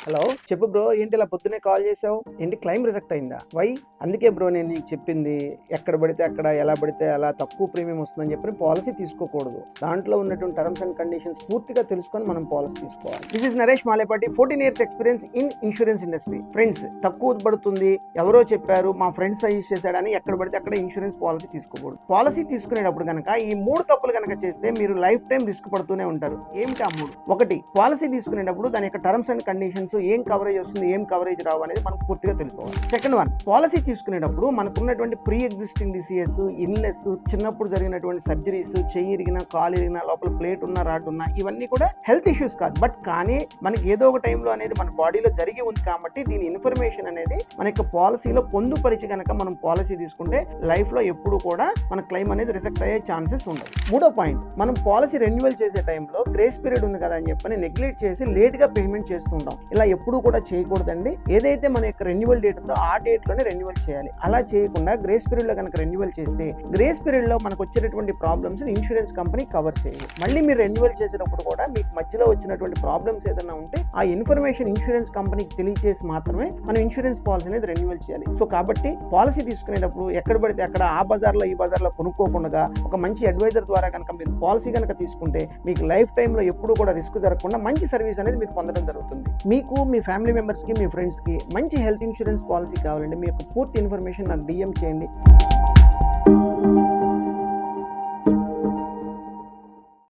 Hello చెప్పు bro, ఏంటి ఇలా పొద్దునే కాల్ చేసావు? ఏంటి క్లైమ్ రిజెక్ట్ అయిందా? వై? అందుకే బ్రో నేను నీకు చెప్పింది, ఎక్కడ పడితే అక్కడ ఎలా పడితే అలా తక్కువ ప్రీమియం వస్తుందని చెప్పి పాలసీ తీసుకోకూడదు. దాంట్లో ఉన్నటువంటి టర్మ్స్ అండ్ కండిషన్స్ పూర్తిగా తెలుసుకొని మనం పాలసీ తీసుకోవాలి. This is Naresh Malepati, 14 years experience in insurance industry. Friends, తక్కువ పడుతుంది, ఎవరో చెప్పారు, మా ఫ్రెండ్స్ సజెస్ట్ చేశాడని ఎక్కడ పడితే అక్కడ ఇన్సూరెన్స్ పాలసీ తీసుకోకూడదు. పాలసీ తీసుకునేటప్పుడు కనుక ఈ 3 తప్పులు కనుక చేస్తే మీరు లైఫ్ టైం రిస్క్ పడుతూనే ఉంటారు. ఏమిటి ఆ 3? ఒకటి, పాలసీ తీసుకునేటప్పుడు దాని యొక్క టర్మ్స్ అండ్ కండిషన్స్ ఏం కవరేజ్ వస్తుంది, ఏం కవరేజ్ రావు అనేది మనకు పూర్తిగా తెలుసుకోవాలి. సెకండ్ వన్, పాలసీ తీసుకునేటప్పుడు మనకున్నటువంటి ప్రీ ఎగ్జిస్టింగ్ డిసీజెస్, ఇల్నెస్, చిన్నప్పుడు జరిగినటువంటి సర్జరీస్, చెయ్యి ఇరిగినా, కాలు ఇరిగినా, లోపల ప్లేట్ ఉన్నా, రాడ్ ఉన్నా, ఇవన్నీ కూడా హెల్త్ ఇష్యూస్ కాదు. బట్ కానీ మనకి ఏదో ఒక టైంలో అనేది మన బాడీలో జరిగి ఉంది కాబట్టి దీని ఇన్ఫర్మేషన్ అనేది మన యొక్క పాలసీలో పొందుపరిచి కనుక మనం పాలసీ తీసుకుంటే లైఫ్ లో ఎప్పుడు కూడా మన క్లెయిమ్ అనేది రిజెక్ట్ అయ్యే ఛాన్సెస్ ఉండవు. మూడో పాయింట్, మనం పాలసీ రెన్యువల్ చేసే టైంలో గ్రేస్ పీరియడ్ ఉంది కదా అని చెప్పని నెగ్లెక్ట్ చేసి లేట్ గా పేమెంట్ చేస్తుంటాం. ఇలా ఎప్పుడు కూడా చేయకూడదండి. ఏదైతే మన యొక్క రెన్యువల్ డేట్ ఉందో ఆ డేట్ లోనే రెన్యువల్ చేయాలి. అలా చేయకుండా గ్రేస్ పీరియడ్ లో కనుక రెన్యువల్ చేస్తే గ్రేస్ పీరియడ్ లో మనకు వచ్చేటటువంటి ప్రాబ్లమ్స్ ఇన్సూరెన్స్ కంపెనీ కవర్ చేయాలి. మళ్ళీ మీరు రెన్యువల్ చేసేటప్పుడు కూడా మీకు మధ్యలో వచ్చినటువంటి ప్రాబ్లమ్స్ ఏదైనా ఉంటే ఆ ఇన్ఫర్మేషన్ ఇన్సూరెన్స్ కంపెనీకి తెలియజేసి మాత్రమే మనం ఇన్సూరెన్స్ పాలసీ అనేది రెన్యువల్ చేయాలి. సో కాబట్టి పాలసీ తీసుకునేటప్పుడు ఎక్కడ పడితే అక్కడ ఆ బజార్లో ఈ బజార్లో కొనుక్కోకుండా ఒక మంచి అడ్వైజర్ ద్వారా కనుక మీరు పాలసీ కనుక తీసుకుంటే మీకు లైఫ్ టైంలో ఎప్పుడు కూడా రిస్క్ జరగకుండా మంచి సర్వీస్ అనేది మీరు పొందడం జరుగుతుంది. మీకు మీ ఫ్యామిలీ మెంబర్స్కి, మీ ఫ్రెండ్స్కి మంచి హెల్త్ ఇన్సూరెన్స్ పాలసీ కావాలంటే మీ యొక్క పూర్తి ఇన్ఫర్మేషన్ నాకు DM చేయండి.